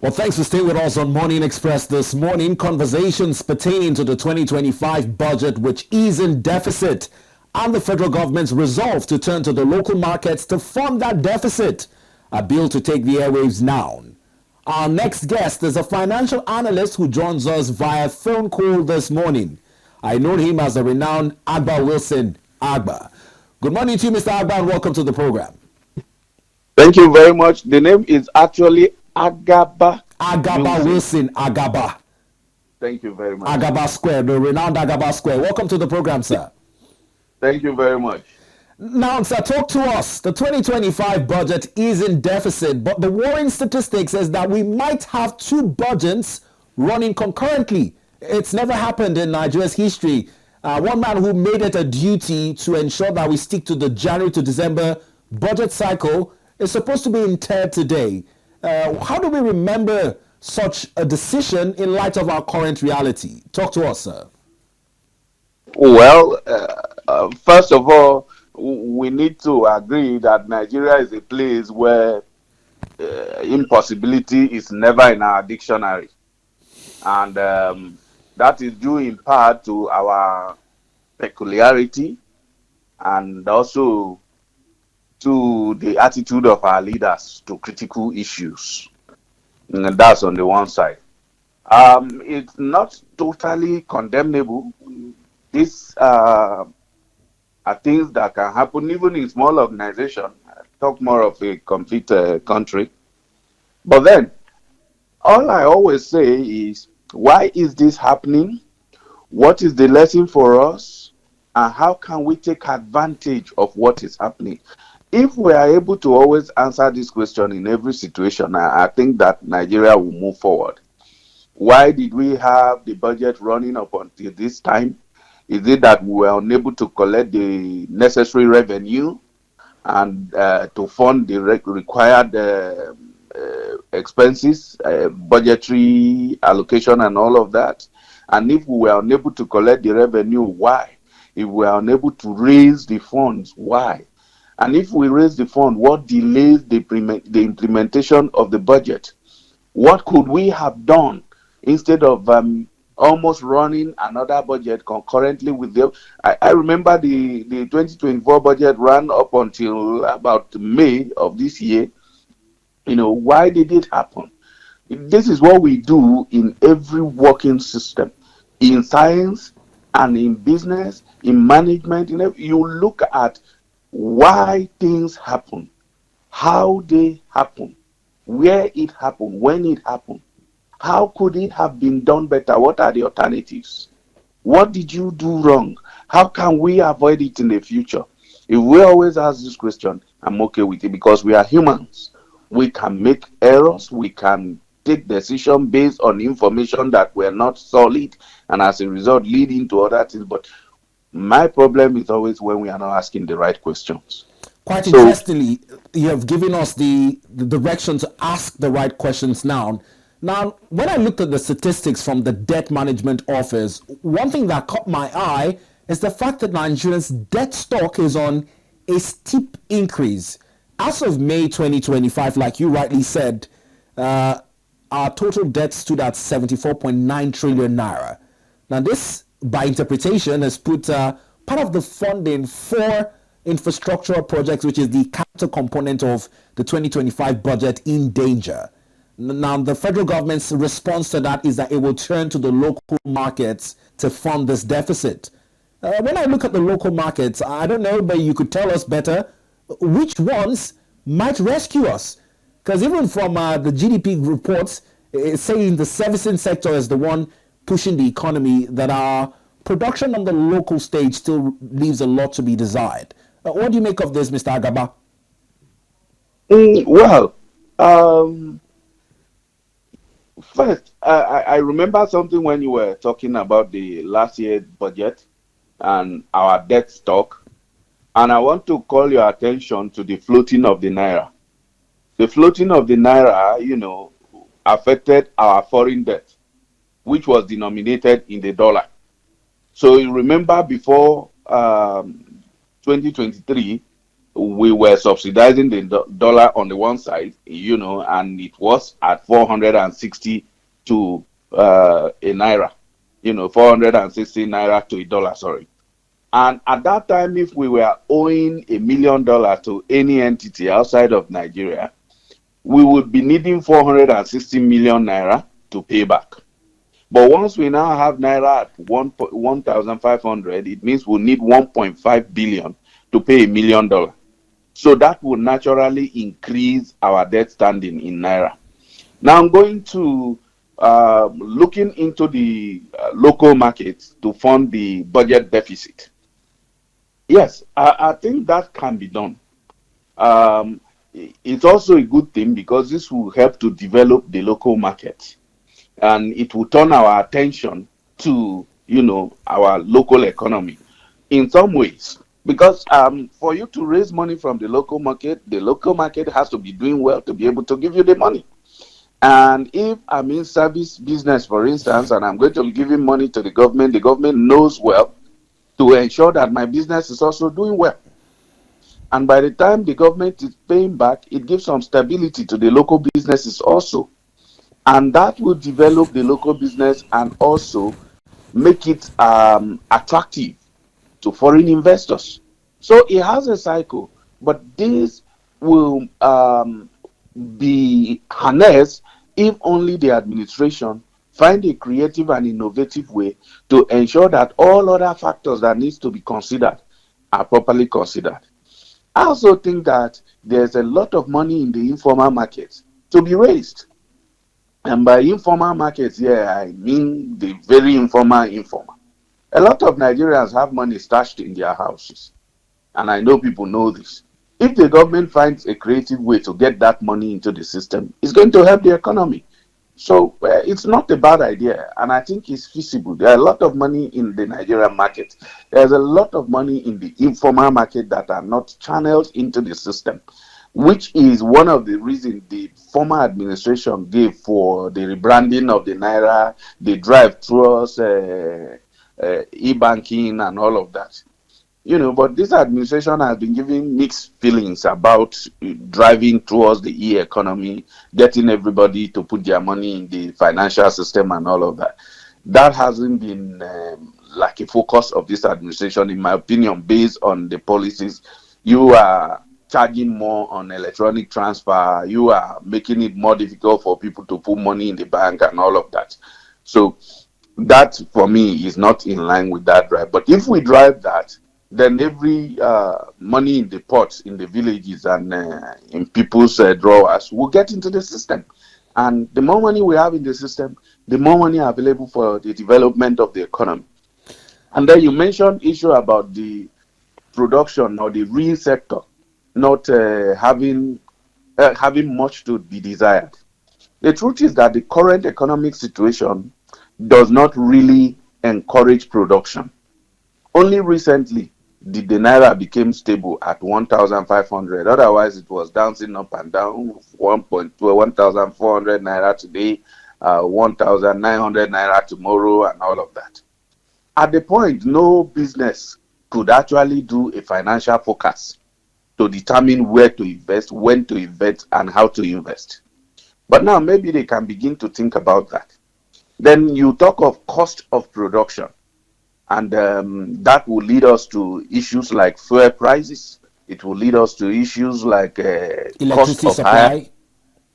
Well, thanks for staying with us on Morning Express this morning. Conversations pertaining to the 2025 budget, which is in deficit, and the federal government's resolve to turn to the local markets to fund that deficit. A bill to take the airwaves now. Our next guest is a financial analyst who joins us via phone call this morning. I know him as the renowned Agba Wilson Agba. Good morning to you, Mr. Agba, and welcome to the program. Thank you very much. The name is actually Agaba Agaba Wilson. Wilson Agaba. Thank you very much. Agaba Square, the renowned Agaba Square. Welcome to the program, sir. Thank you very much. Now, sir, talk to us. The 2025 budget is in deficit, but the worrying statistics is that we might have two budgets running concurrently. It's never happened in Nigeria's history. One man who made it a duty to ensure that we stick to the January to December budget cycle is supposed to be interred today. How do we remember such a decision in light of our current reality? Talk to us, sir. Well, first of all, we need to agree that Nigeria is a place where impossibility is never in our dictionary. And that is due in part to our peculiarity and also to the attitude of our leaders to critical issues. And that's on the one side. It's not totally condemnable. These are things that can happen even in small organizations. Talk more of a complete country. But then, all I always say is, why is this happening? What is the lesson for us? And how can we take advantage of what is happening? If we are able to always answer this question in every situation, I think that Nigeria will move forward. Why did we have the budget running up until this time? Is it that we were unable to collect the necessary revenue and to fund the required expenses, budgetary allocation and all of that? And if we were unable to collect the revenue, why? If we are unable to raise the funds, why? And if we raise the fund, what delays the implementation of the budget? What could we have done instead of almost running another budget concurrently with the... I remember the 2024 budget ran up until about May of this year. Why did it happen? This is what we do in every working system, in science and in business, in management. You look at why things happen, how they happen, where it happened, when it happened. How could it have been done better? What are the alternatives? What did you do wrong? How can we avoid it in the future? If we always ask this question, I'm okay with it, because we are humans. We can make errors. We can take decisions based on information that were not solid, and as a result leading to other things. But my problem is always when we are not asking the right questions. Quite interestingly, you have given us the direction to ask the right questions now. Now, when I looked at the statistics from the Debt Management Office, one thing that caught my eye is the fact that Nigeria's debt stock is on a steep increase. As of May 2025, like you rightly said, our total debt stood at 74.9 trillion naira. Now, this, by interpretation, has put part of the funding for infrastructural projects, which is the capital component of the 2025 budget, in danger. Now, the federal government's response to that is that it will turn to the local markets to fund this deficit. When I look at the local markets, I don't know, but you could tell us better which ones might rescue us. Because even from the GDP reports, it's saying the servicing sector is the one pushing the economy, that our production on the local stage still leaves a lot to be desired. What do you make of this, Mr. Agaba? Well, first, I remember something when you were talking about the last year's budget and our debt stock. And I want to call your attention to the floating of the naira. The floating of the naira, affected our foreign debt, which was denominated in the dollar. So you remember before 2023, we were subsidizing the dollar on the one side, and it was at 460 to a naira, 460 naira to a dollar, sorry. And at that time, if we were owing $1 million to any entity outside of Nigeria, we would be needing 460 million naira to pay back. But once we now have naira at 1,500, it means we'll need 1.5 billion to pay $1 million. So that will naturally increase our debt standing in naira. Now I'm going to looking into the local markets to fund the budget deficit. Yes, I think that can be done. It's also a good thing because this will help to develop the local market, and it will turn our attention to our local economy in some ways. Because for you to raise money from the local market has to be doing well to be able to give you the money. And if I'm in service business, for instance, and I'm going to be giving money to the government knows well to ensure that my business is also doing well. And by the time the government is paying back, it gives some stability to the local businesses also. And that will develop the local business and also make it attractive to foreign investors. So it has a cycle, but this will be harnessed if only the administration find a creative and innovative way to ensure that all other factors that needs to be considered are properly considered. I also think that there's a lot of money in the informal markets to be raised. And by informal markets here, I mean the very informal. A lot of Nigerians have money stashed in their houses. And I know people know this. If the government finds a creative way to get that money into the system, it's going to help the economy. So it's not a bad idea, and I think it's feasible. There are a lot of money in the Nigerian market. There's a lot of money in the informal market that are not channeled into the system, which is one of the reasons the former administration gave for the rebranding of the Naira, the drive towards e-banking and all of that. But this administration has been giving mixed feelings about driving towards the e-economy, getting everybody to put their money in the financial system and all of that. That hasn't been like a focus of this administration, in my opinion, based on the policies. You are charging more on electronic transfer. You are making it more difficult for people to put money in the bank and all of that. So that, for me, is not in line with that drive. But if we drive that, then every money in the pots, in the villages, and in people's drawers will get into the system. And the more money we have in the system, the more money available for the development of the economy. And then you mentioned issue about the production or the real sector not having much to be desired. The truth is that the current economic situation does not really encourage production. Only recently did the Naira became stable at 1,500. Otherwise, it was dancing up and down, 1,400 Naira today, 1,900 Naira tomorrow, and all of that. At the point, no business could actually do a financial forecast to determine where to invest, when to invest, and how to invest. But now maybe they can begin to think about that. Then you talk of cost of production. And that will lead us to issues like fuel prices. It will lead us to issues like cost of hire.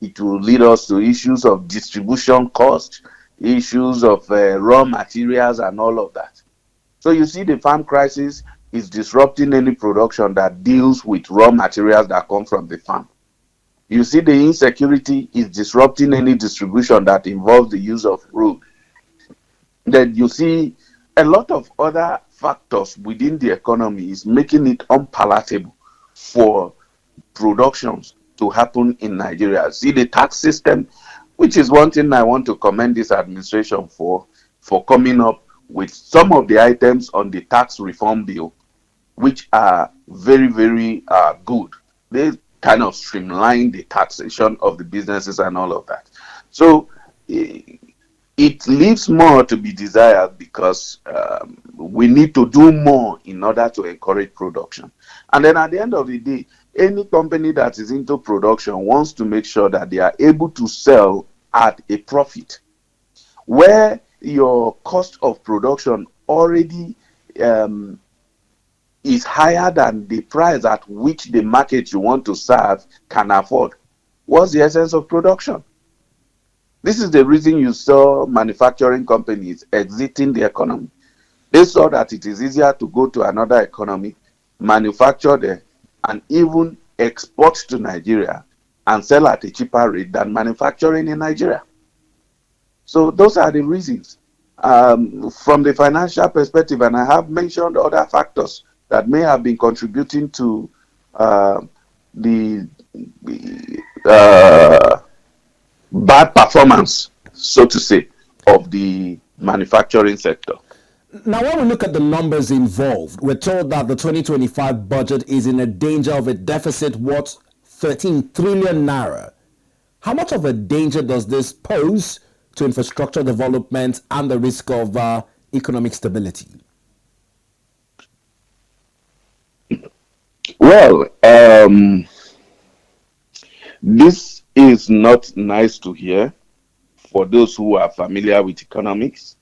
It will lead us to issues of distribution cost, issues of raw materials and all of that. So you see the farm crisis is disrupting any production that deals with raw materials that come from the farm. You see the insecurity is disrupting any distribution that involves the use of road. Then you see a lot of other factors within the economy is making it unpalatable for productions to happen in Nigeria. See the tax system, which is one thing I want to commend this administration for coming up with some of the items on the tax reform bill, which are very, very good. They kind of streamline the taxation of the businesses and all of that. So it leaves more to be desired because we need to do more in order to encourage production. And then at the end of the day, any company that is into production wants to make sure that they are able to sell at a profit. Where your cost of production already is higher than the price at which the market you want to serve can afford, what's the essence of production? This is the reason you saw manufacturing companies exiting the economy. They saw that it is easier to go to another economy, manufacture there, and even export to Nigeria and sell at a cheaper rate than manufacturing in Nigeria. So those are the reasons. From the financial perspective, and I have mentioned other factors that may have been contributing to the bad performance, so to say, of the manufacturing sector. Now, when we look at the numbers involved, we're told that the 2025 budget is in a danger of a deficit worth 13 trillion naira. How much of a danger does this pose to infrastructure development and the risk of economic stability? Well, this is not nice to hear for those who are familiar with economics,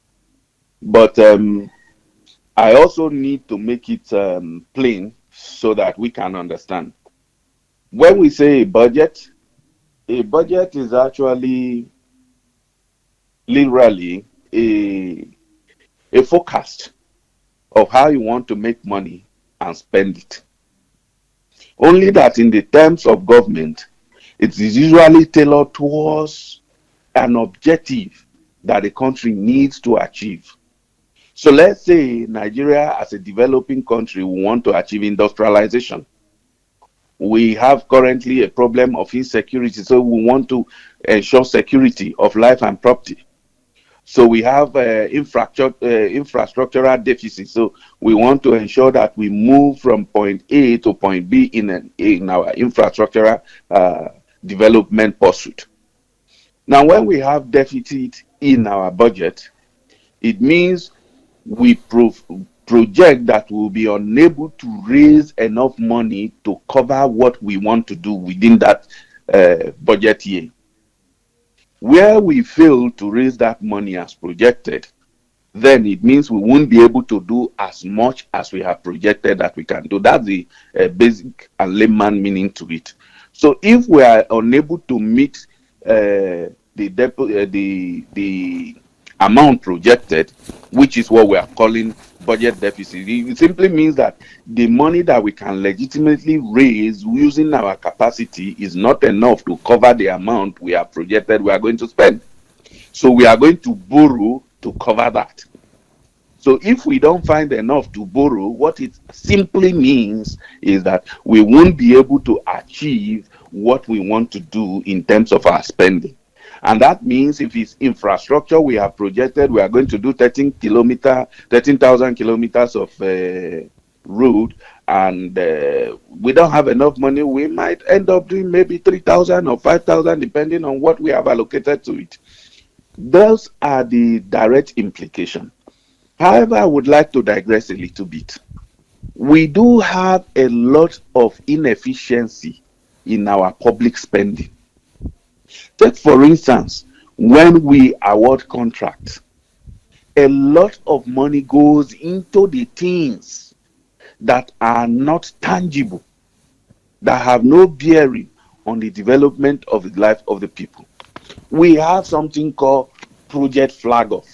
but I also need to make it plain so that we can understand. When we say a budget is actually literally a forecast of how you want to make money and spend it. Only that in the terms of government, it is usually tailored towards an objective that the country needs to achieve. So let's say Nigeria as a developing country we want to achieve industrialization. We have currently a problem of insecurity, so we want to ensure security of life and property. So we have infrastructural deficit. So we want to ensure that we move from point A to point B in our infrastructural development pursuit. Now, when we have deficit in our budget, it means we project that we'll be unable to raise enough money to cover what we want to do within that budget year. Where we fail to raise that money as projected, then it means we won't be able to do as much as we have projected that we can do. That's the basic and layman meaning to it. So if we are unable to meet the amount projected, which is what we are calling budget deficit, it simply means that the money that we can legitimately raise using our capacity is not enough to cover the amount we have projected we are going to spend. So we are going to borrow to cover that. So if we don't find enough to borrow, what it simply means is that we won't be able to achieve what we want to do in terms of our spending. And that means if it's infrastructure we have projected, we are going to do 13,000 kilometers of road, and we don't have enough money, we might end up doing maybe 3,000 or 5,000, depending on what we have allocated to it. Those are the direct implications. However, I would like to digress a little bit. We do have a lot of inefficiency in our public spending. Take, for instance, when we award contracts, a lot of money goes into the things that are not tangible, that have no bearing on the development of the life of the people. We have something called project flag off.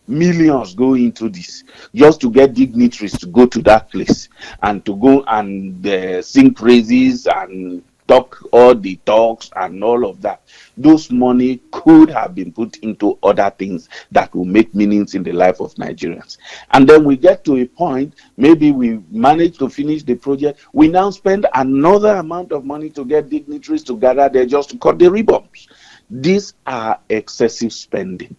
Millions go into this just to get dignitaries to go to that place and to go and sing praises and talk all the talks and all of that. Those money could have been put into other things that will make meanings in the life of Nigerians. And then we get to a point, maybe we manage to finish the project, we now spend another amount of money to get dignitaries to gather there just to cut the ribbons. These are excessive spending.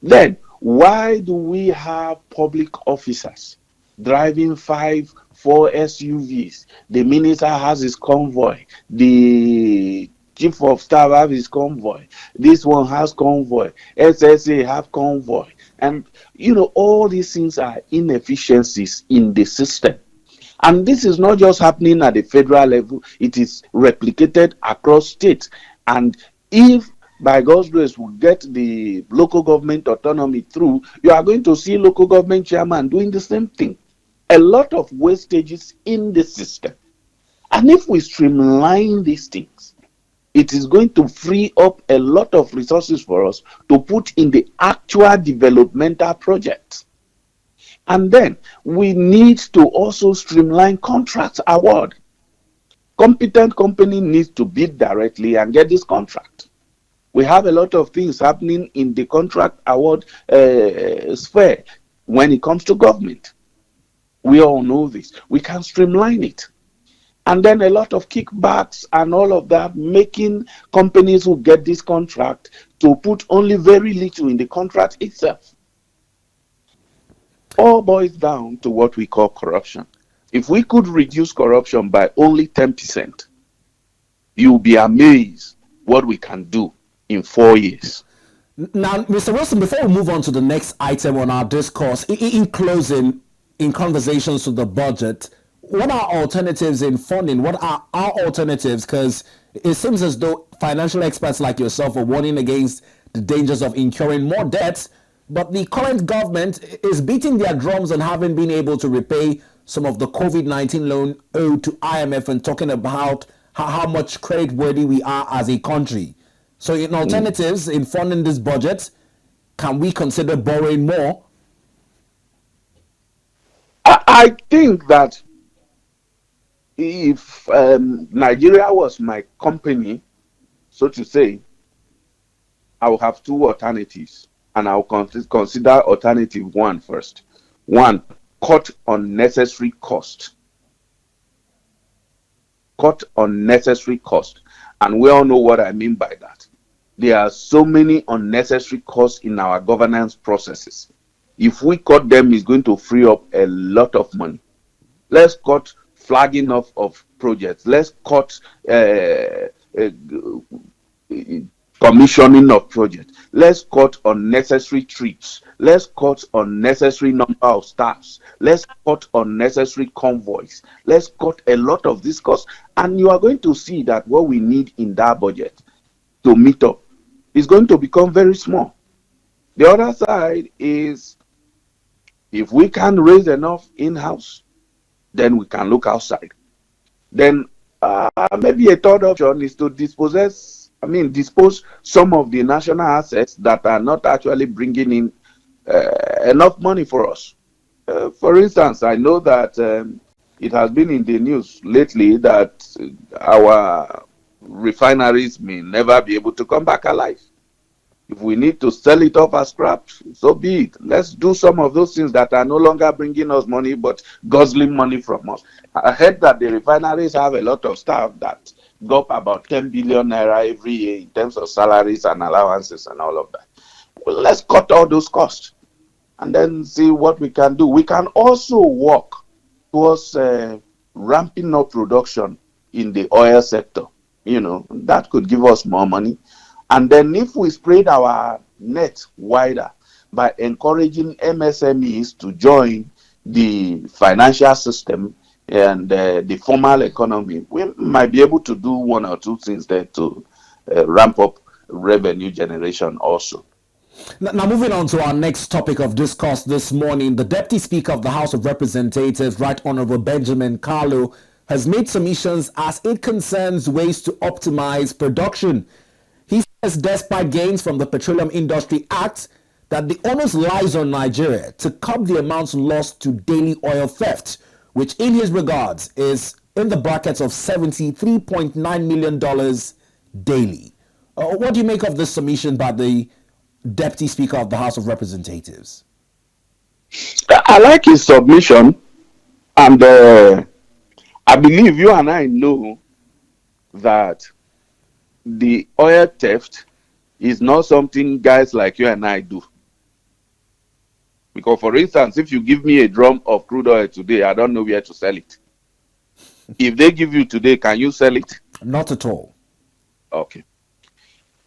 Then why do we have public officers driving 4 SUVs? The minister has his convoy. The chief of staff have his convoy, this one has convoy, SSA have convoy, and all these things are inefficiencies in the system. And this is not just happening at the federal level, it is replicated across states. And if by God's grace we get the local government autonomy through, you are going to see local government chairman doing the same thing. A lot of wastages in the system. And if we streamline these things, it is going to free up a lot of resources for us to put in the actual developmental projects. And then we need to also streamline contract award. Competent company needs to bid directly and get this contract. We have a lot of things happening in the contract award sphere when it comes to government. We all know this. We can streamline it. And then a lot of kickbacks and all of that, making companies who get this contract to put only very little in the contract itself. All boils down to what we call corruption. If we could reduce corruption by only 10%, you'll be amazed what we can do in 4 years. Now, Mr. Wilson, before we move on to the next item on our discourse, in closing, in conversations to the budget, what are alternatives in funding? What are our alternatives? Because it seems as though financial experts like yourself are warning against the dangers of incurring more debts, but the current government is beating their drums on having been able to repay some of the COVID-19 loan owed to IMF and talking about how much creditworthy we are as a country. So in alternatives, in funding this budget, can we consider borrowing more? I think that if Nigeria was my company, so to say, I will have two alternatives, and I'll consider alternative one first. One, cut unnecessary cost. Cut unnecessary cost. And we all know what I mean by that. There are so many unnecessary costs in our governance processes. If we cut them, it's going to free up a lot of money. Let's cut flagging off of projects. Let's cut commissioning of projects. Let's cut unnecessary trips. Let's cut unnecessary number of staffs. Let's cut unnecessary convoys. Let's cut a lot of these costs. And you are going to see that what we need in that budget to meet up is going to become very small. The other side is, if we can raise enough in-house, then we can look outside. Then maybe a third option is to dispose some of the national assets that are not actually bringing in enough money for us. For instance, I know that it has been in the news lately that our refineries may never be able to come back alive. If we need to sell it off as scrap, so be it. Let's do some of those things that are no longer bringing us money but guzzling money from us. I heard that the refineries have a lot of staff that go up about 10 billion naira every year in terms of salaries and allowances and all of that. Well, let's cut all those costs and then see what we can do. We can also work towards ramping up production in the oil sector. That could give us more money. And then if we spread our net wider by encouraging MSMEs to join the financial system and the formal economy, we might be able to do one or two things there to ramp up revenue generation also. Now, moving on to our next topic of discourse this morning, the Deputy Speaker of the House of Representatives, Right Honorable Benjamin Kalu, has made submissions as it concerns ways to optimize production. He says despite gains from the Petroleum Industry Act, that the onus lies on Nigeria to curb the amounts lost to daily oil theft, which in his regards is in the brackets of $73.9 million daily. What do you make of this submission by the Deputy Speaker of the House of Representatives? I like his submission, and I believe you and I know that the oil theft is not something guys like you and I do. Because, for instance, if you give me a drum of crude oil today, I don't know where to sell it. If they give you today, can you sell it? Not at all. Okay.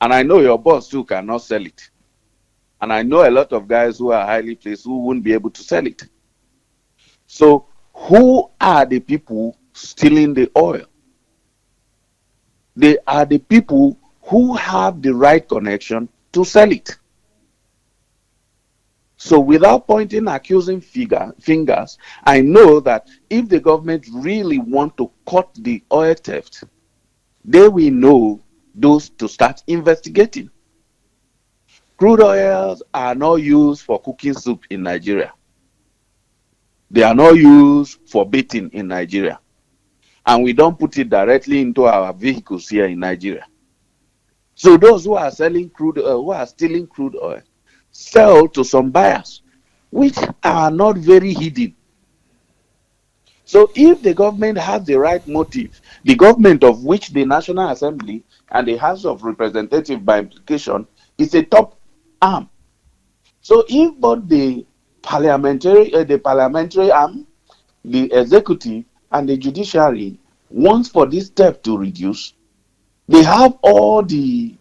And I know your boss too cannot sell it. And I know a lot of guys who are highly placed who won't be able to sell it. So who are the people stealing the oil? They are the people who have the right connection to sell it. So without pointing accusing fingers, I know that if the government really want to cut the oil theft, they will know those to start investigating. Crude oils are not used for cooking soup in Nigeria. They are not used for bathing in Nigeria. And we don't put it directly into our vehicles here in Nigeria. So those who are selling crude oil, who are stealing crude oil, sell to some buyers, which are not very hidden. So if the government has the right motive, the government of which the National Assembly and the House of Representatives by implication is a top arm. So if both the parliamentary arm, the executive, and the judiciary wants for this theft to reduce, they have all the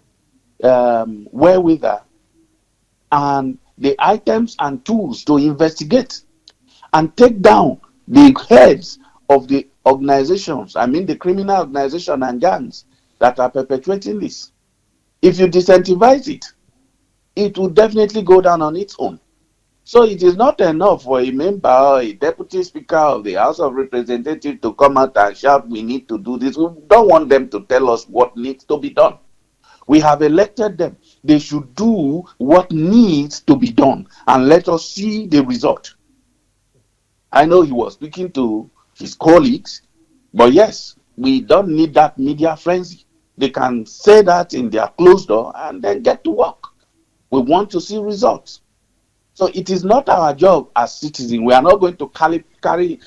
wherewithal and the items and tools to investigate and take down the heads of the organizations, I mean the criminal organization and gangs that are perpetuating this. If you disincentivize it, it will definitely go down on its own. So it is not enough for a member or a deputy speaker of the House of Representatives to come out and shout, we need to do this. We don't want them to tell us what needs to be done. We have elected them. They should do what needs to be done and let us see the result. I know he was speaking to his colleagues, but yes, we don't need that media frenzy. They can say that in their closed door and then get to work. We want to see results. So it is not our job as citizens. We are not going to carry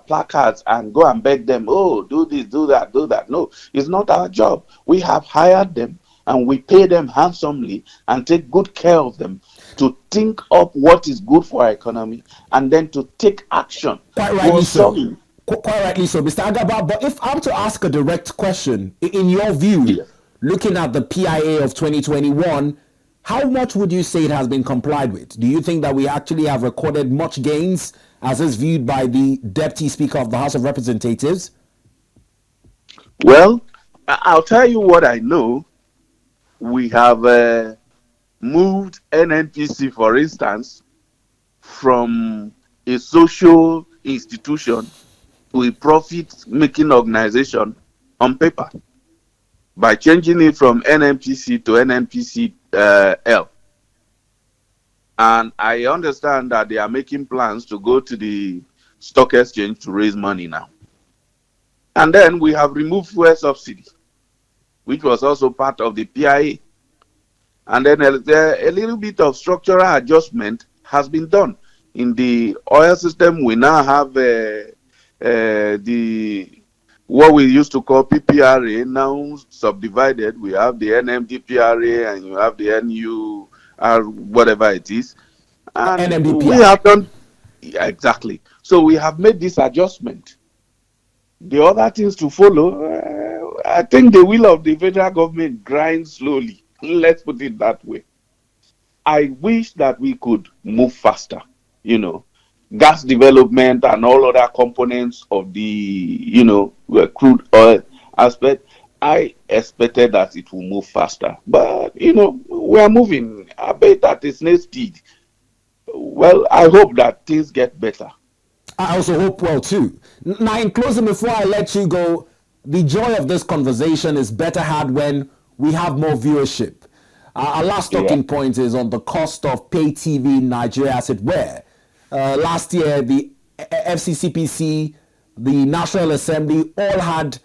placards and go and beg them, oh, do this, do that, do that. No, it's not our job. We have hired them and we pay them handsomely and take good care of them to think up what is good for our economy and then to take action. Quite rightly so. Quite rightly so, Mr. Agaba. But if I'm to ask a direct question, in your view, yes, looking at the PIA of 2021, how much would you say it has been complied with? Do you think that we actually have recorded much gains as is viewed by the Deputy Speaker of the House of Representatives? Well, I'll tell you what I know. We have moved NNPC, for instance, from a social institution to a profit-making organization on paper by changing it from NNPC to NNPCL. And I understand that they are making plans to go to the stock exchange to raise money now. And then we have removed fuel subsidy, which was also part of the PIA. And then a little bit of structural adjustment has been done. In the oil system, we now have what we used to call PPRA, now subdivided. We have the NMDPRA and you have the NUR, whatever it is. And NMDPRA. we have done, yeah, exactly. So we have made this adjustment. The other things to follow, I think the wheel of the federal government grinds slowly. Let's put it that way. I wish that we could move faster, gas development and all other components of the, crude oil aspect. I expected that it will move faster, but, we are moving a bit at a snail's speed. Well, I hope that things get better. I also hope well too. Now, in closing, before I let you go, the joy of this conversation is better had when we have more viewership. Our last talking point is on the cost of pay TV in Nigeria, as it were. Last year, the FCCPC, the National Assembly, all had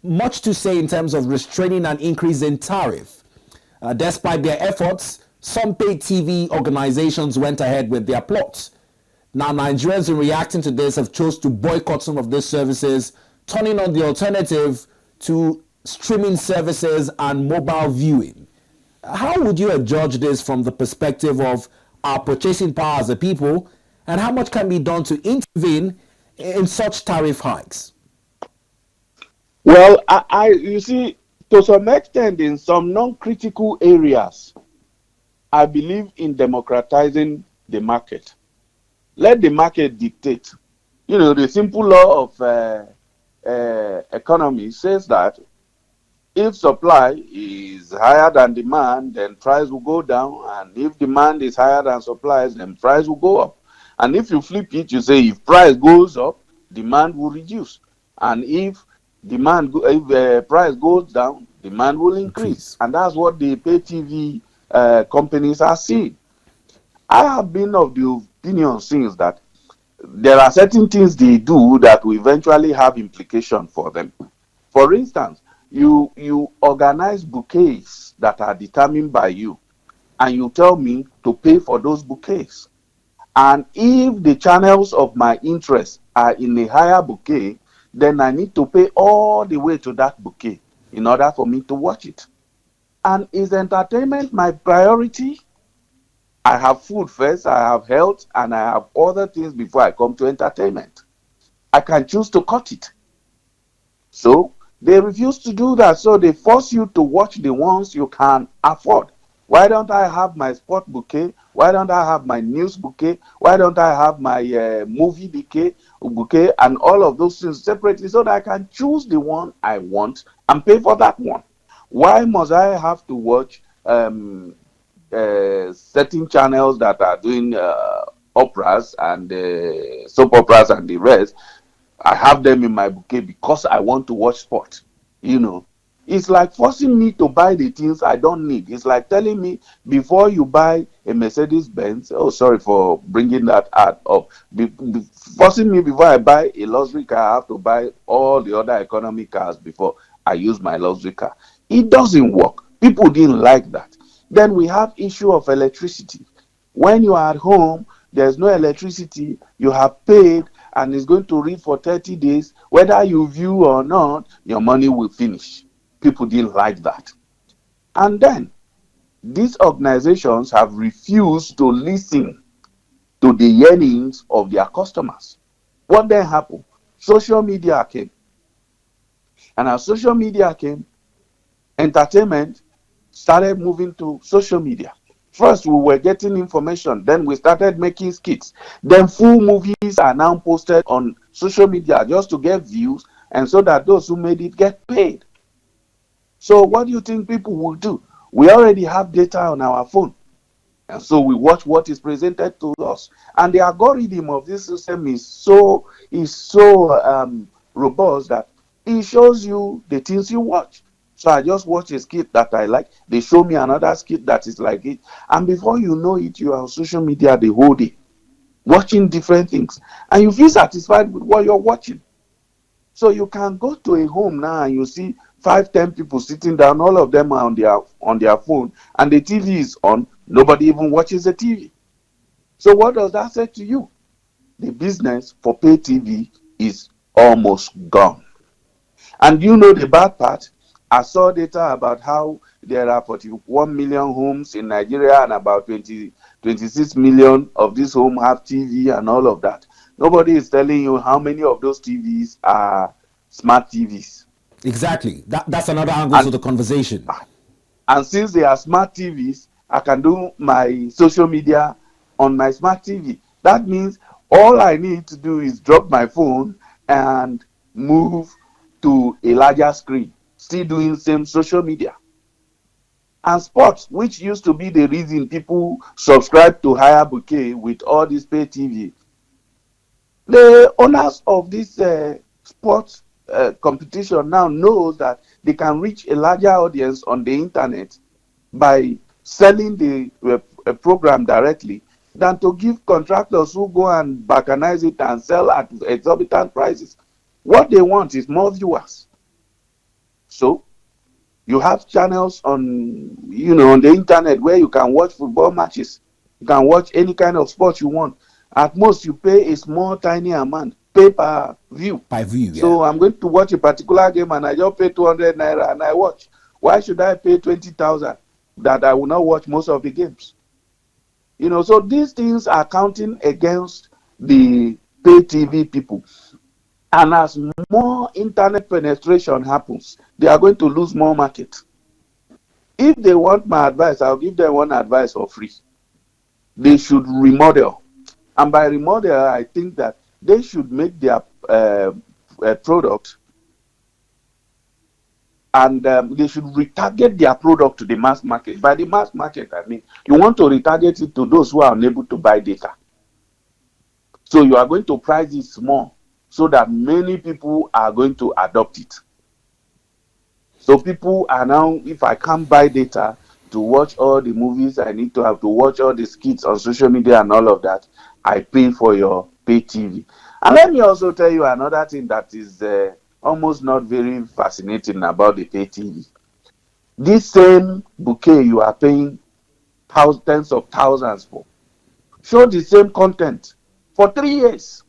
much to say in terms of restraining an increase in tariff. Despite their efforts, some pay TV organizations went ahead with their plots. Now, Nigerians, in reacting to this, have chose to boycott some of these services, turning on the alternative to streaming services and mobile viewing. How would you judge this from the perspective of our purchasing power as a people, and how much can be done to intervene in such tariff hikes? Well, you see, To some extent, in some non-critical areas, I believe in democratizing the market. Let the market dictate. You know, the simple law of economy says that if supply is higher than demand, then price will go down. And if demand is higher than supply, then price will go up. And if you flip it, you say if price goes up, demand will reduce. And if price goes down, demand will increase. Increase. And that's what the pay TV companies are seeing. I have been of the opinion since that there are certain things they do that will eventually have implication for them. For instance, you organize bouquets that are determined by you, and you tell me to pay for those bouquets. And if the channels of my interest are in a higher bouquet, then I need to pay all the way to that bouquet in order for me to watch it. And is entertainment my priority? I have food first, I have health, and I have other things before I come to entertainment. I can choose to cut it. So they refuse to do that. So they force you to watch the ones you can afford. Why don't I have my sport bouquet? Why don't I have my news bouquet? Why don't I have my movie bouquet and all of those things separately so that I can choose the one I want and pay for that one? Why must I have to watch certain channels that are doing operas and soap operas and the rest? I have them in my bouquet because I want to watch sport. You know, it's like forcing me to buy the things I don't need. It's like telling me before you buy a Mercedes Benz, oh, sorry for bringing that ad up, forcing me before I buy a luxury car, I have to buy all the other economy cars before I use my luxury car. It doesn't work. People didn't like that. Then we have issue of electricity. When you are at home, there's no electricity, you have paid, and it's going to read for 30 days. Whether you view or not, your money will finish. People didn't like that. And then, these organizations have refused to listen to the yearnings of their customers. What then happened? Social media came. And as social media came, entertainment started moving to social media. First, we were getting information. Then we started making skits. Then full movies are now posted on social media just to get views and so that those who made it get paid. So what do you think people will do? We already have data on our phone. And so we watch what is presented to us. And the algorithm of this system is so robust that it shows you the things you watch. So I just watch a skit that I like. They show me another skit that is like it. And before you know it, you are on social media the whole day, watching different things. And you feel satisfied with what you're watching. So you can go to a home now and you see 5, 10 people sitting down. All of them are on their phone. And the TV is on. Nobody even watches the TV. So what does that say to you? The business for pay TV is almost gone. And you know the bad part? I saw data about how there are 41 million homes in Nigeria and about 26 million of these homes have TV and all of that. Nobody is telling you how many of those TVs are smart TVs. Exactly. That's another angle to And, the conversation. and since they are smart TVs, I can do my social media on my smart TV. That means all I need to do is drop my phone and move to a larger screen. Still doing same social media. And sports, which used to be the reason people subscribe to higher bouquet with all this pay TV, the owners of this sports competition now know that they can reach a larger audience on the internet by selling the program directly than to give contractors who go and bacanize it and sell at exorbitant prices. What they want is more viewers. So you have channels on the internet where you can watch football matches. You can watch any kind of sport you want. At most, you pay a small, tiny amount, pay per view. By view, yeah. So I'm going to watch a particular game and I just pay 200 naira and I watch. Why should I pay 20,000 that I will not watch most of the games? So these things are counting against the pay TV people. And as more internet penetration happens, they are going to lose more market. If they want my advice, I'll give them one advice for free. They should remodel. And by remodel, I think that they should make their product, and they should retarget their product to the mass market. By the mass market, I mean, you want to retarget it to those who are unable to buy data. So you are going to price it small so that many people are going to adopt it. So people are now, if I can't buy data to watch all the movies I need to have to watch all the skits on social media and all of that, I pay for your pay TV. And let me also tell you another thing that is almost not very fascinating about the pay TV. This same bouquet you are paying tens of thousands for, show the same content for 3 years.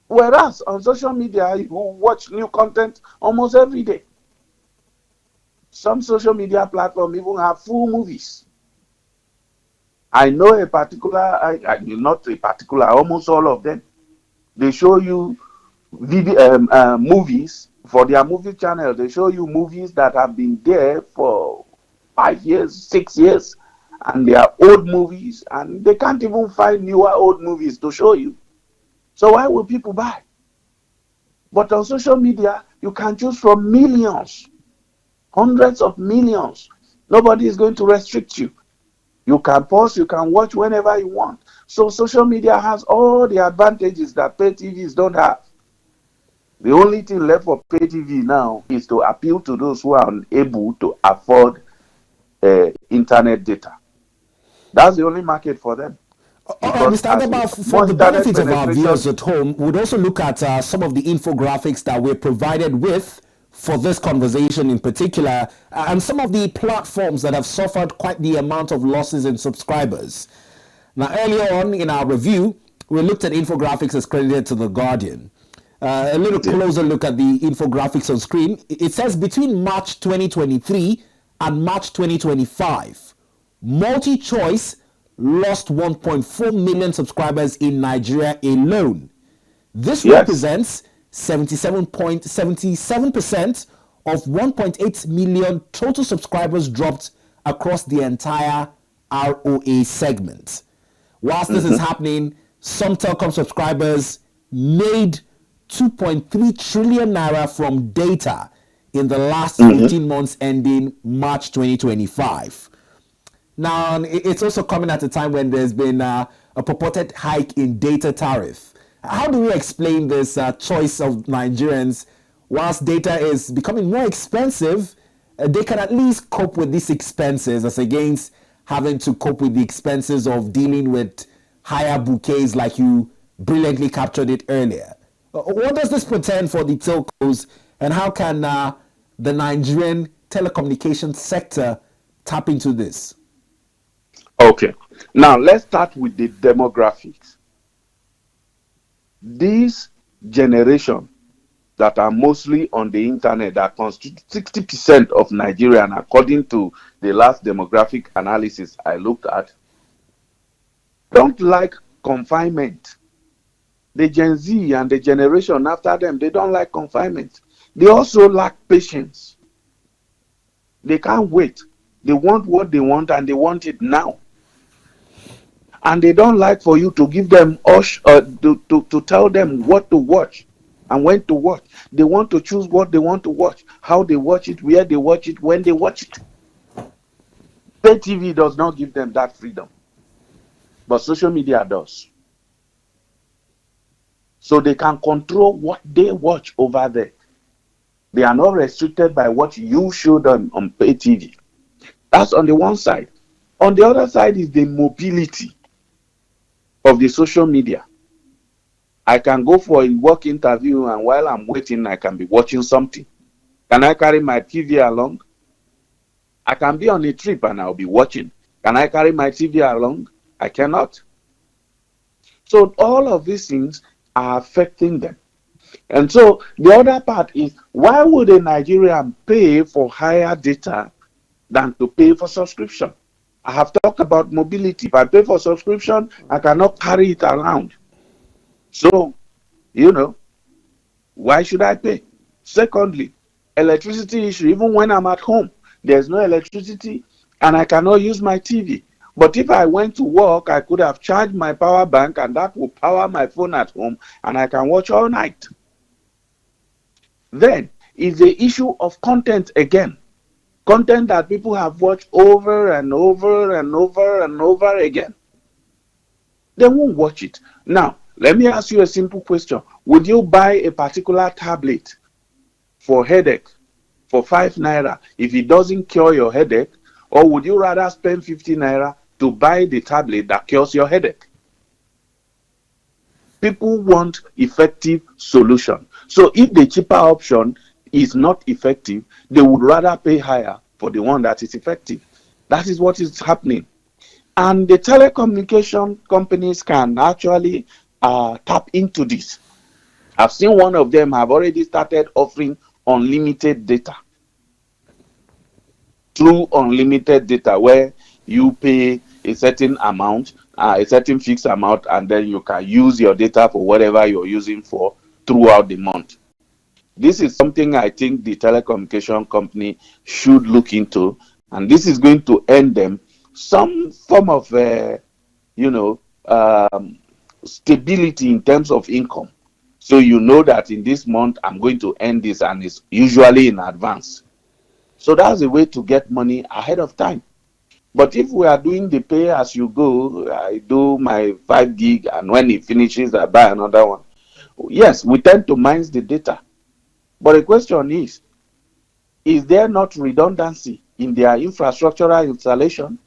Whereas on social media, you watch new content almost every day. Some social media platforms even have full movies. I know a particular, not a particular, almost all of them. They show you movies for their movie channel. They show you movies that have been there for 5 years, 6 years, and they are old movies, and they can't even find newer old movies to show you. So why will people buy? But on social media, you can choose from millions, hundreds of millions. Nobody is going to restrict you. You can pause, you can watch whenever you want. So social media has all the advantages that pay TVs don't have. The only thing left for pay TV now is to appeal to those who are unable to afford internet data. That's the only market for them. All right, Mr. Agaba, for the benefit of our viewers at home, we'd also look at some of the infographics that we're provided with for this conversation in particular, and some of the platforms that have suffered quite the amount of losses in subscribers. Now, earlier on in our review, we looked at infographics as credited to The Guardian. A little closer look at the infographics on screen. It says between March 2023 and March 2025, MultiChoice lost 1.4 million subscribers in Nigeria alone. This represents 77% of 1.8 million total subscribers dropped across the entire ROA segment. Whilst this is happening, some telecom subscribers made 2.3 trillion naira from data in the last 15 months ending March 2025. Now, it's also coming at a time when there's been a purported hike in data tariff. How do we explain this choice of Nigerians? Whilst data is becoming more expensive, they can at least cope with these expenses as against having to cope with the expenses of dealing with higher bouquets like you brilliantly captured it earlier. What does this portend for the telcos, and how can the Nigerian telecommunications sector tap into this? Okay, now let's start with the demographics. This generation that are mostly on the internet, that constitute 60% of Nigerians, according to the last demographic analysis I looked at, don't like confinement. The Gen Z and the generation after them, they don't like confinement. They also lack patience. They can't wait. They want what they want, and they want it now. And they don't like for you to give them to tell them what to watch and when to watch. They want to choose what they want to watch, how they watch it, where they watch it, when they watch it. Pay TV does not give them that freedom, but social media does. So they can control what they watch over there. They are not restricted by what you show them on pay TV. That's on the one side. On the other side is the mobility of the social media. I can go for a work interview, and while I'm waiting, I can be watching something. Can I carry my TV along? I can be on a trip and I'll be watching. Can I carry my TV along? I cannot. So all of these things are affecting them. And so the other part is, why would a Nigerian pay for higher data than to pay for subscription? I have talked about mobility. If I pay for subscription, I cannot carry it around. So You know, why should I pay? Secondly, electricity issue. Even when I'm at home, there's no electricity and I cannot use my TV. But if I went to work, I could have charged my power bank and that will power my phone at home and I can watch all night. Then is the issue of content again. Content that people have watched over and over and over and over again. They won't watch it. Now, let me ask you a simple question. Would you buy a particular tablet for headache for 5 naira if it doesn't cure your headache? Or would you rather spend 50 naira to buy the tablet that cures your headache? People want effective solution. So if the cheaper option is not effective, they would rather pay higher for the one that is effective. That is what is happening. And the telecommunication companies can actually tap into this. I've seen one of them have already started offering unlimited data. True unlimited data where you pay a certain amount, a certain fixed amount, and then you can use your data for whatever you're using for throughout the month. This is something I think the telecommunication company should look into, and this is going to earn them some form of, stability in terms of income. So you know that in this month I'm going to earn this, and it's usually in advance. So that's a way to get money ahead of time. But if we are doing the pay as you go, I do my 5 gig and when it finishes, I buy another one. Yes, we tend to mine the data. But the question is there not redundancy in their infrastructural installation?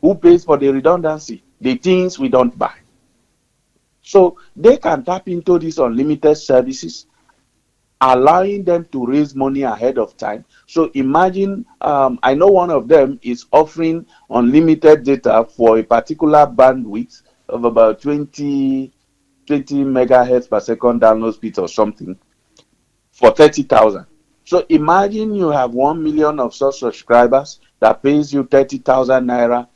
Who pays for the redundancy? The things we don't buy. So they can tap into these unlimited services, allowing them to raise money ahead of time. So imagine, I know one of them is offering unlimited data for a particular bandwidth of about 20 megahertz per second download speed or something for 30,000. So imagine you have 1 million of such subscribers that pays you 30,000 naira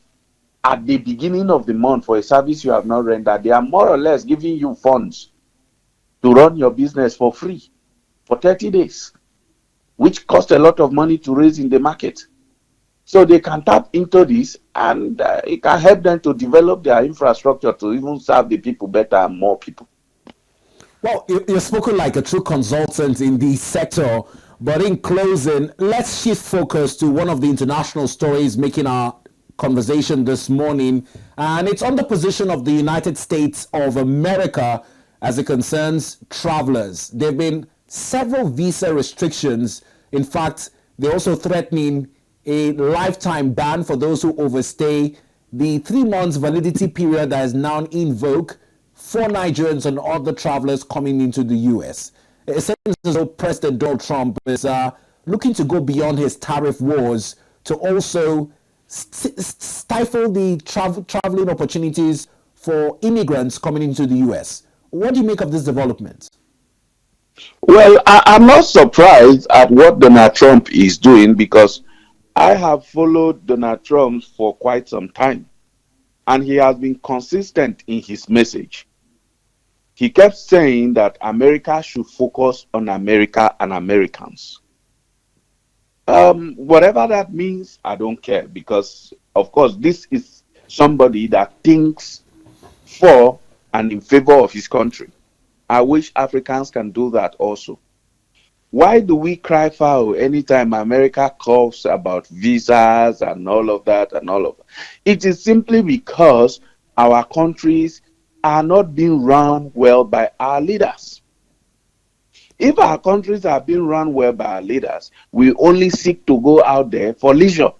at the beginning of the month for a service you have not rendered. They are more or less giving you funds to run your business for free for 30 days, which cost a lot of money to raise in the market. So they can tap into this, and it can help them to develop their infrastructure to even serve the people better and more people. Well, you're spoken like a true consultant in the sector. But in closing, let's shift focus to one of the international stories making our conversation this morning, and it's on the position of the United States of America as it concerns travelers. There have been several visa restrictions. In fact, they're also threatening a lifetime ban for those who overstay the 3 months validity period that is now in vogue for Nigerians and other travelers coming into the US. It seems as though President Donald Trump is looking to go beyond his tariff wars to also stifle the traveling opportunities for immigrants coming into the US. What do you make of this development? Well, I'm not surprised at what Donald Trump is doing, because I have followed Donald Trump for quite some time, and he has been consistent in his message. He kept saying that America should focus on America and Americans. Whatever that means, I don't care, because, of course, this is somebody that thinks for and in favor of his country. I wish Africans can do that also. Why do we cry foul anytime America calls about visas and all of that and all of that? It is simply because our countries are not being run well by our leaders. If our countries are being run well by our leaders, we only seek to go out there for leisure.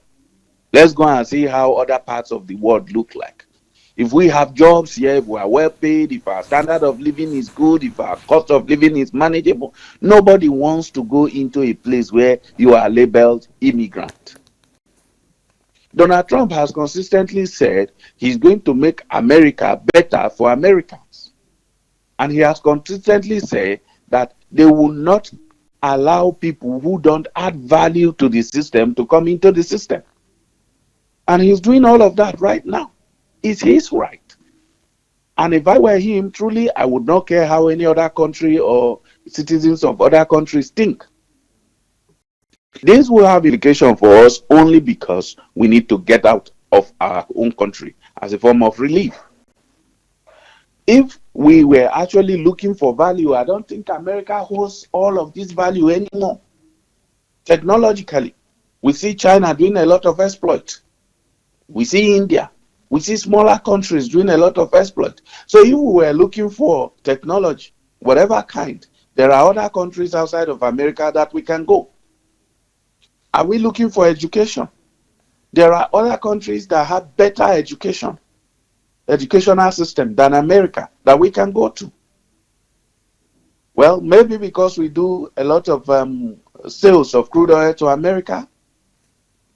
Let's go and see how other parts of the world look like. If we have jobs here, if we are well paid, if our standard of living is good, if our cost of living is manageable, nobody wants to go into a place where you are labeled immigrant. Donald Trump has consistently said he's going to make America better for Americans. And he has consistently said that they will not allow people who don't add value to the system to come into the system. And he's doing all of that right now. It's his right. And if I were him, truly, I would not care how any other country or citizens of other countries think. This will have implication for us only because we need to get out of our own country as a form of relief. If we were actually looking for value, I don't think America holds all of this value anymore. Technologically, we see China doing a lot of exploit. We see India. We see smaller countries doing a lot of exploit. So if we were looking for technology, whatever kind, there are other countries outside of America that we can go. Are we looking for education? There are other countries that have better educational system than America that we can go to. Well, maybe because we do a lot of sales of crude oil to America.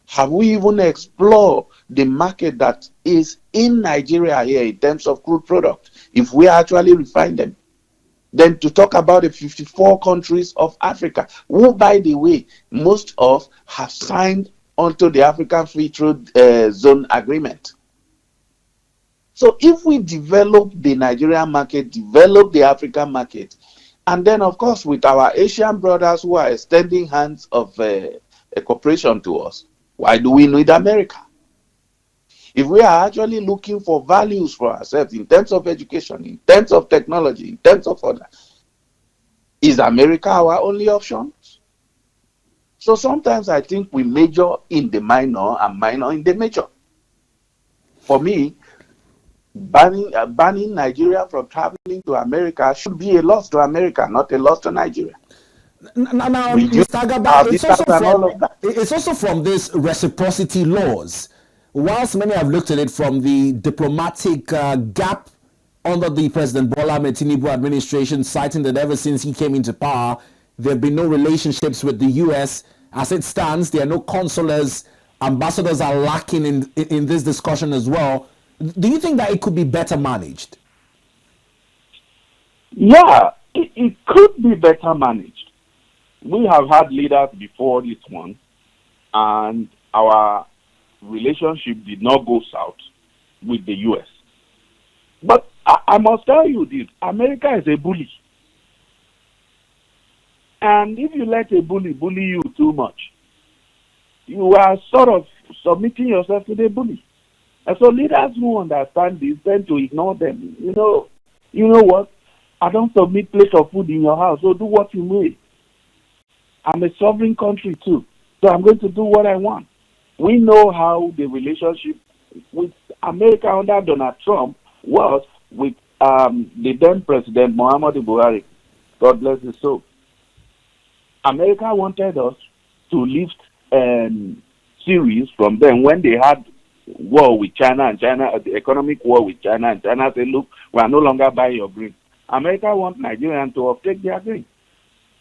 Have we even explored the market that is in Nigeria here in terms of crude product, if we actually refine them? Then to talk about the 54 countries of Africa, who, by the way, most of have signed onto the African Free Trade Zone Agreement. So if we develop the Nigerian market, develop the African market, and then, of course, with our Asian brothers who are extending hands of a cooperation to us, why do we need America? If we are actually looking for values for ourselves in terms of education, in terms of technology, in terms of other, is America our only option? So sometimes I think we major in the minor and minor in the major. For me, banning Nigeria from traveling to America should be a loss to America, not a loss to Nigeria. Now, Mr. Agaba, it's also from this reciprocity laws. Whilst many have looked at it from the diplomatic gap under the President Bola Ahmed Tinubu administration, citing that ever since he came into power, there have been no relationships with the U.S. As it stands, there are no consulars, ambassadors are lacking in this discussion as well. Do you think that it could be better managed? Yeah, it could be better managed. We have had leaders before this one, and our relationship did not go south with the U.S. But I must tell you this, America is a bully. And if you let a bully you too much, you are sort of submitting yourself to the bully. And so leaders who understand this tend to ignore them. You know what? I don't submit plate of food in your house, so do what you may. I'm a sovereign country too, so I'm going to do what I want. We know how the relationship with America under Donald Trump was with the then President Muhammadu Buhari. God bless his soul. America wanted us to lift series from them when they had war with China, and the economic war with China, and China said, look, we are no longer buying your grain. America wants Nigerians to uptake their grain.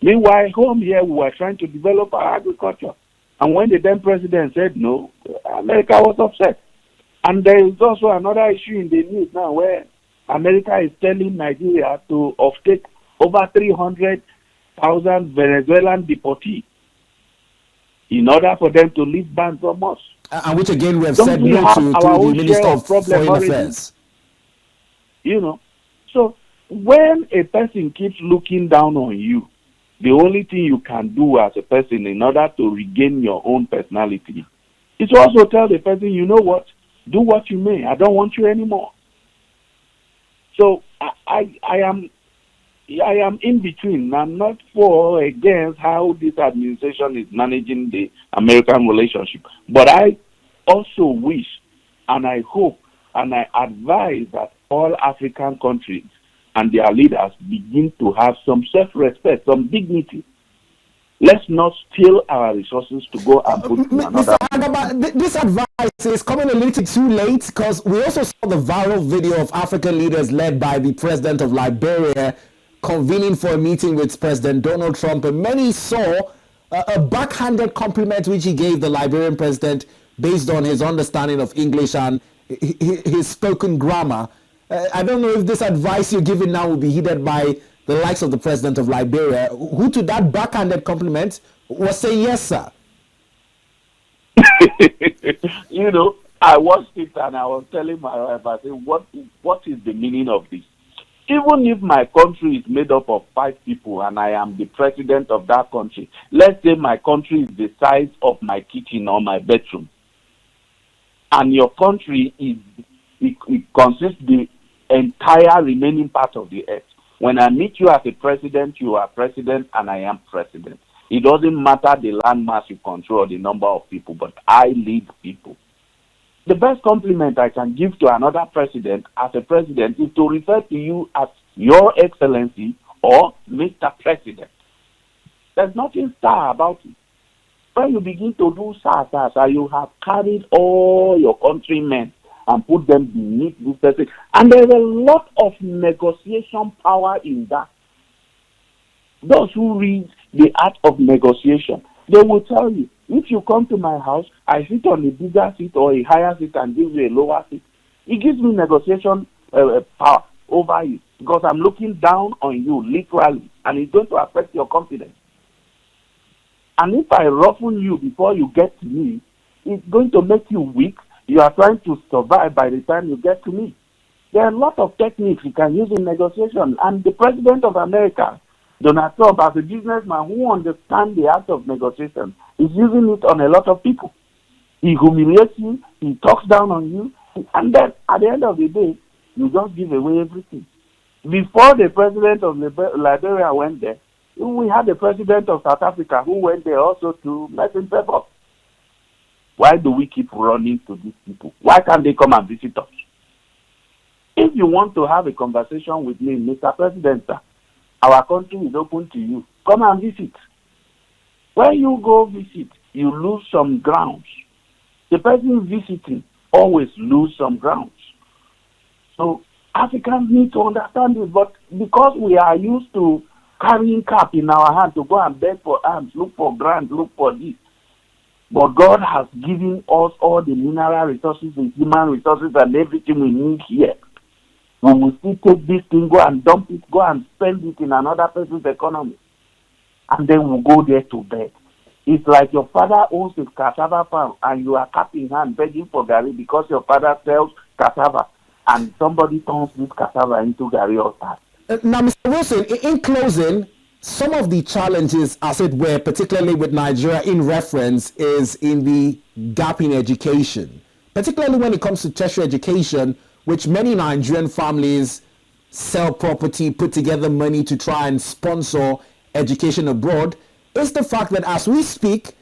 Meanwhile, home here, we were trying to develop our agriculture. And when the then president said no, America was upset. And there is also another issue in the news now where America is telling Nigeria to offtake over 300,000 Venezuelan deportees in order for them to lift bans from us. And which again we have said no to the Minister of Foreign Affairs. You know, so when a person keeps looking down on you, the only thing you can do as a person in order to regain your own personality is to also tell the person, you know what, do what you may. I don't want you anymore. So I am in between. I'm not for or against how this administration is managing the American relationship. But I also wish and I hope and I advise that all African countries and their leaders begin to have some self-respect, some dignity. Let's not steal our resources to go and put in another. Mr. Agaba, this advice is coming a little too late because we also saw the viral video of African leaders led by the president of Liberia convening for a meeting with President Donald Trump, and many saw a backhanded compliment which he gave the Liberian president based on his understanding of English and his spoken grammar. I don't know if this advice you're giving now will be heeded by the likes of the president of Liberia, who to that backhanded compliment was saying, yes, sir. You know, I watched it and I was telling my wife, I said, what is the meaning of this? Even if my country is made up of 5 people and I am the president of that country, let's say my country is the size of my kitchen or my bedroom, and your country it consists the entire remaining part of the earth. When I meet you as a president, you are president and I am president. It doesn't matter the landmass you control or the number of people, but I lead people. The best compliment I can give to another president as a president is to refer to you as Your Excellency or Mr. President. There's nothing star about it. When you begin to do sir, you have carried all your countrymen and put them beneath this person. And there's a lot of negotiation power in that. Those who read the art of negotiation, they will tell you, if you come to my house, I sit on a bigger seat or a higher seat and give you a lower seat. It gives me negotiation power over you because I'm looking down on you literally, and it's going to affect your confidence. And if I roughen you before you get to me, it's going to make you weak. You are trying to survive by the time you get to me. There are a lot of techniques you can use in negotiation, and the President of America, Donald Trump, as a businessman who understands the art of negotiation, is using it on a lot of people. He humiliates you, he talks down on you, and then at the end of the day, you just give away everything. Before the president of Liberia went there, we had the president of South Africa who went there also to mess himself up. Why do we keep running to these people? Why can't they come and visit us? If you want to have a conversation with me, Mr. President, sir, our country is open to you. Come and visit. When you go visit, you lose some grounds. The person visiting always lose some grounds. So Africans need to understand this, but because we are used to carrying cap in our hand to go and beg for arms, look for grants, look for this. But God has given us all the mineral resources, the human resources, and everything we need here. We will still take this thing, go and dump it, go and spend it in another person's economy. And then we'll go there to beg. It's like your father owns a cassava farm and you are cap in hand begging for Gary because your father sells cassava and somebody turns this cassava into Gary or that. Now, Mr. Wilson, in closing, some of the challenges, as it were, particularly with Nigeria in reference, is in the gap in education, particularly when it comes to tertiary education, which many Nigerian families sell property, put together money to try and sponsor education abroad, is the fact that as we speak,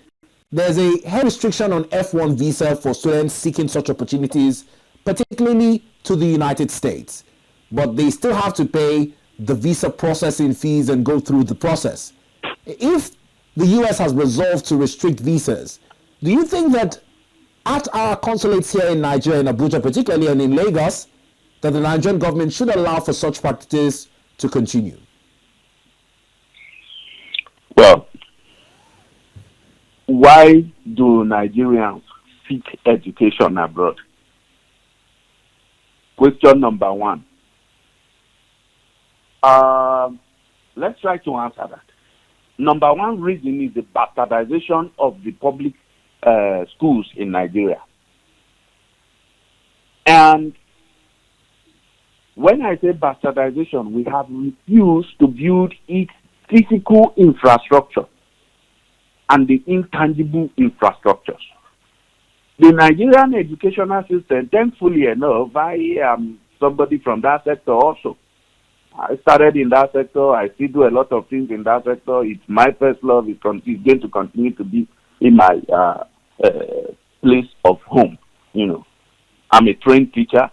there's a heavy restriction on F1 visa for students seeking such opportunities, particularly to the United States. But they still have to pay the visa processing fees and go through the process. If the US has resolved to restrict visas, do you think that at our consulates here in Nigeria, in Abuja particularly, and in Lagos, that the Nigerian government should allow for such practices to continue? Well, why do Nigerians seek education abroad? Question number 1. Let's try to answer that. Number 1 reason is the bastardization of the public schools in Nigeria. And when I say bastardization, we have refused to build its physical infrastructure and the intangible infrastructures. The Nigerian educational system, thankfully enough, I am somebody from that sector also. I started in that sector. I still do a lot of things in that sector. It's my first love. It's going to continue to be in my place of home. You know, I'm a trained teacher.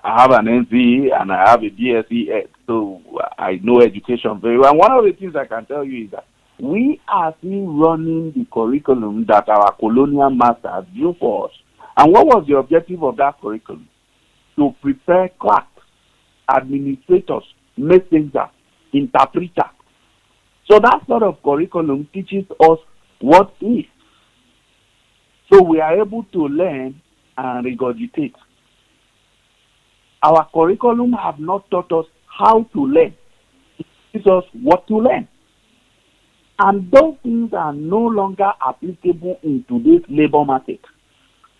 I have an NCE and I have a BSc Ed, so I know education very well. And one of the things I can tell you is that we are still running the curriculum that our colonial masters drew for us. And what was the objective of that curriculum? To prepare clerks, administrators, messengers, interpreters. So that sort of curriculum teaches us what is. So we are able to learn and regurgitate. Our curriculum have not taught us how to learn. It teaches us what to learn. And those things are no longer applicable in today's labor market.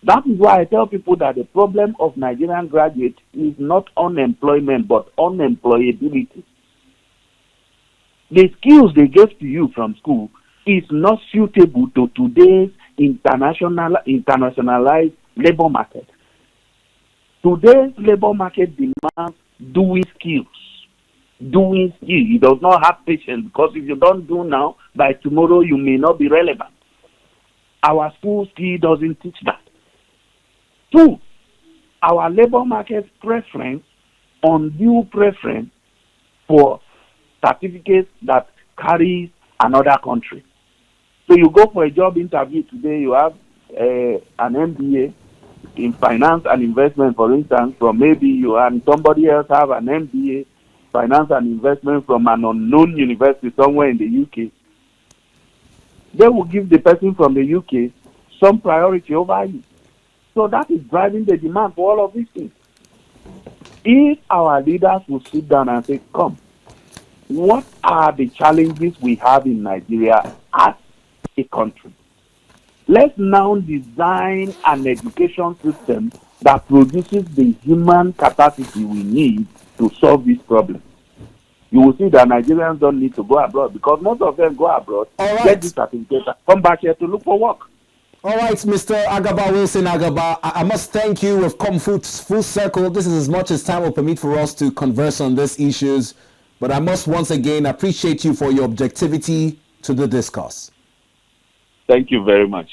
That is why I tell people that the problem of Nigerian graduates is not unemployment, but unemployability. The skills they gave to you from school is not suitable to today's internationalized labor market. Today's labor market demands doing skills. Doing skill. It does not have patience, because if you don't do now, by tomorrow you may not be relevant. Our school skill doesn't teach that. Two, our labor market preference, undue preference for certificates that carries another country. So you go for a job interview today, you have an MBA in finance and investment, for instance, from maybe you and somebody else have an MBA finance and investment from an unknown university somewhere in the UK. They will give the person from the UK some priority over you. So that is driving the demand for all of these things. If our leaders will sit down and say, come, what are the challenges we have in Nigeria as a country? Let's now design an education system that produces the human capacity we need to solve this problem. You will see that Nigerians don't need to go abroad, because most of them go abroad, get this certificate, come back here to look for work. All right, Mr. Agaba Wilson Agaba, I must thank you. We've come full circle. This is as much as time will permit for us to converse on these issues. But I must once again appreciate you for your objectivity to the discourse. Thank you very much.